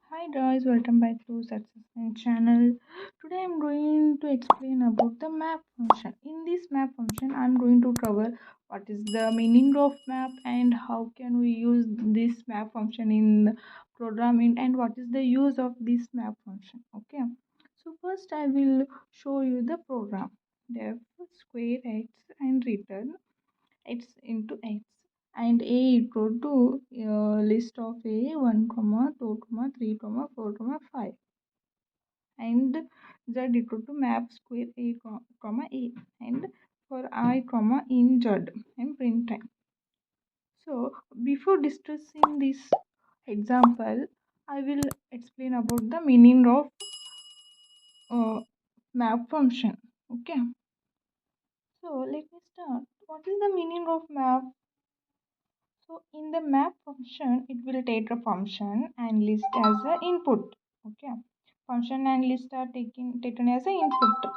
Hi guys, welcome back to Success channel. Today I'm going to explain about the map function. In this map function, I'm going to cover what is the meaning of map and how can we use this map function in programming and what is the use of this map function. Okay. So first I will show you the program. Def square x and return x into x and a equal to list of a 1 comma 2 comma 3 comma 4 comma 5 and z equal to map square a comma a and for I comma in z and print time. So before discussing this example, I will explain about the meaning of uh, map function. Okay, so let me start. What is the meaning of map? So in the map function, it will take a function and list as an input. Okay, function and list are taken as an input.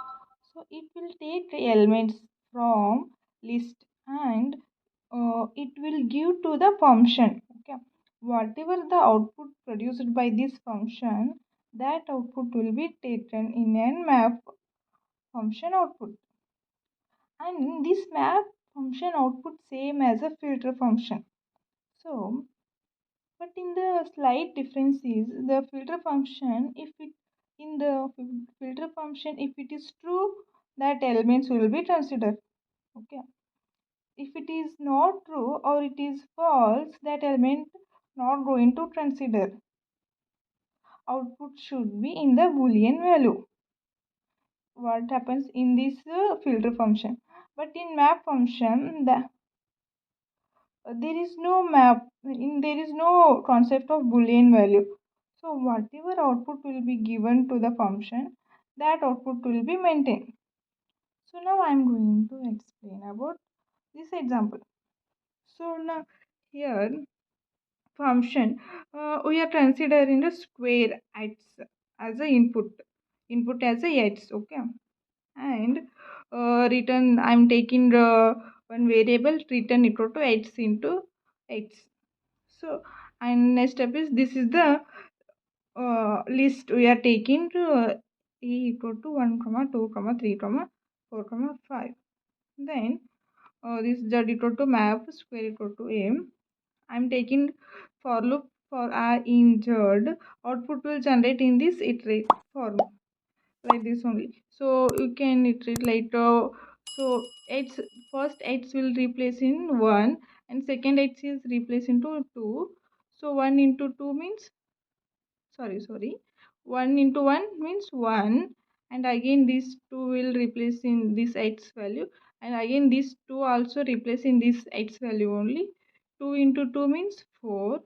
So it will take the elements from list and it will give to the function. Okay, whatever the output produced by this function, that output will be taken in a map function output. And this map function output same as a filter function. So but in the slight difference is the filter function, if it in the filter function, if it is true, that elements will be considered. Okay. If it is not true or it is false, that element not going to consider. Output should be in the boolean value. What happens in this filter function? But in map function, there is no map there is no concept of boolean value, so whatever output will be given to the function, that output will be maintained. So now I'm going to explain about this example. So now here function, we are considering the square x as a input as a x. Okay, and return, I'm taking the one variable return equal to x into x. So, and next step is this is the list we are taking to a equal to 1 comma 2 comma 3 comma 4 comma 5. Then this z equal to map square equal to a. I'm taking for loop for r in z. Output will generate in this iterate form like this only. So you can iterate like so x, first x will replace in 1 and second x is replaced into 2. So 1 into 2 means sorry 1 into 1 means 1, and again this 2 will replace in this x value, and again this 2 also replace in this x value only. 2 into 2 means 4.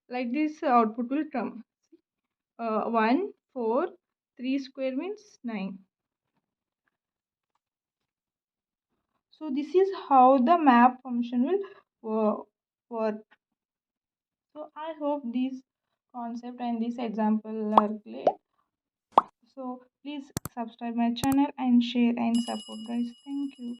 Like this output will come 1 4 3 square means 9. So this is how the map function will work. So I hope this concept and this example are clear. So please subscribe my channel and share and support guys. Thank you.